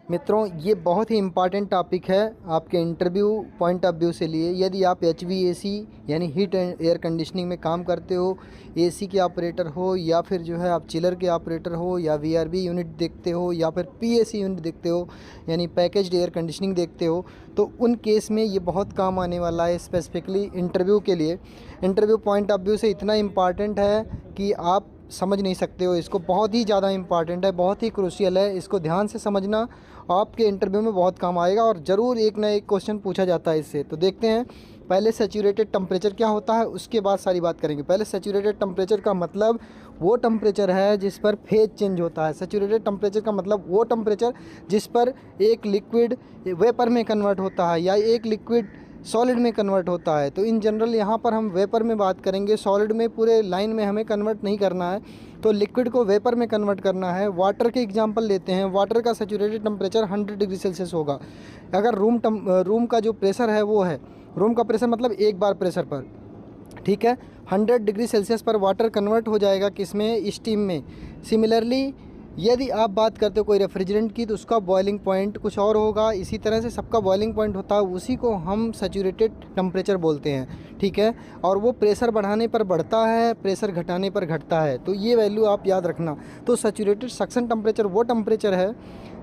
मित्रों, ये बहुत ही इम्पॉर्टेंट टॉपिक है आपके इंटरव्यू पॉइंट ऑफ व्यू से लिए। यदि आप एचवीएसी यानी हीट एंड एयर कंडीशनिंग में काम करते हो, एसी के ऑपरेटर हो, या फिर जो है आप चिलर के ऑपरेटर हो, या वीआरबी यूनिट देखते हो, या फिर पीएसी यूनिट देखते हो यानी पैकेज्ड एयर कंडीशनिंग देखते हो, तो उन केस में ये बहुत काम आने वाला है स्पेसिफिकली इंटरव्यू के लिए। इंटरव्यू पॉइंट ऑफ व्यू से इतना इम्पॉर्टेंट है कि आप समझ नहीं सकते हो इसको। बहुत ही ज़्यादा इम्पॉर्टेंट है, बहुत ही क्रूशियल है। इसको ध्यान से समझना, आपके इंटरव्यू में बहुत काम आएगा और ज़रूर एक ना एक क्वेश्चन पूछा जाता है इससे। तो देखते हैं, पहले सैचुरेटेड टेम्परेचर क्या होता है, उसके बाद सारी बात करेंगे। पहले सैचुरेटेड टेम्परेचर का मतलब वो टेम्परेचर है जिस पर फेज चेंज होता है। सैचुरेटेड टेम्परेचर का मतलब वो टेम्परेचर जिस पर एक लिक्विड वेपर में कन्वर्ट होता है या एक लिक्विड सॉलिड में कन्वर्ट होता है। तो इन जनरल यहाँ पर हम वेपर में बात करेंगे, सॉलिड में पूरे लाइन में हमें कन्वर्ट नहीं करना है, तो लिक्विड को वेपर में कन्वर्ट करना है। वाटर के एग्जांपल लेते हैं। वाटर का सैचुरेटेड टेम्परेचर 100 डिग्री सेल्सियस होगा। अगर रूम का जो प्रेशर है वो है, रूम का प्रेशर मतलब एक बार प्रेशर पर, ठीक है, 100 डिग्री सेल्सियस पर वाटर कन्वर्ट हो जाएगा किस में, स्टीम में। सिमिलरली यदि आप बात करते हो कोई रेफ्रिजरेंट की, तो उसका बॉइलिंग पॉइंट कुछ और होगा। इसी तरह से सबका बॉइलिंग पॉइंट होता है, उसी को हम सैचुरेटेड टेम्परेचर बोलते हैं, ठीक है। और वो प्रेशर बढ़ाने पर बढ़ता है, प्रेशर घटाने पर घटता है, तो ये वैल्यू आप याद रखना। तो सैचुरेटेड सक्शन टेम्परेचर वो टेम्परेचर है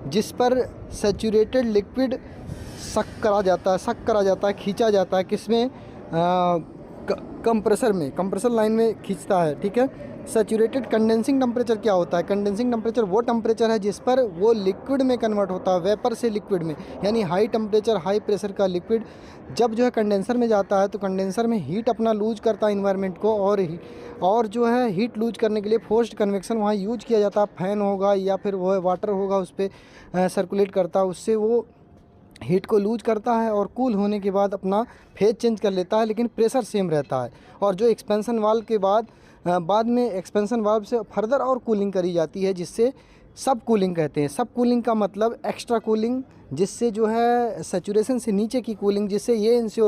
जिस पर सैचुरेटेड लिक्विड सक करा जाता है, खींचा जाता है किसमें, कंप्रेसर में, कंप्रेसर लाइन में खींचता है, ठीक है। सैचुरेटेड कंडेंसिंग टेम्परेचर क्या होता है? कंडेंसिंग टेम्परेचर वो टेम्परेचर है जिस पर वो लिक्विड में कन्वर्ट होता है, वेपर से लिक्विड में। यानी हाई टेम्परेचर हाई प्रेशर का लिक्विड जब जो है कंडेंसर में जाता है, तो कंडेंसर में हीट अपना लूज करता है इन्वायरमेंट को, और जो है हीट लूज करने के लिए फोर्स्ड कन्वेक्शन वहाँ यूज किया जाता है। फैन होगा या फिर वो वाटर होगा, उस पर सर्कुलेट करता है, उससे वो हीट को लूज करता है और कूल होने के बाद अपना फेज चेंज कर लेता है, लेकिन प्रेशर सेम रहता है। और जो एक्सपेंशन वाल्व के बाद में एक्सपेंशन वाल्व से फर्दर और कूलिंग करी जाती है, जिससे सब कूलिंग कहते हैं। सब कूलिंग का मतलब एक्स्ट्रा कूलिंग, जिससे जो है सैचुरेशन से नीचे की कूलिंग, जिससे ये इंश्योर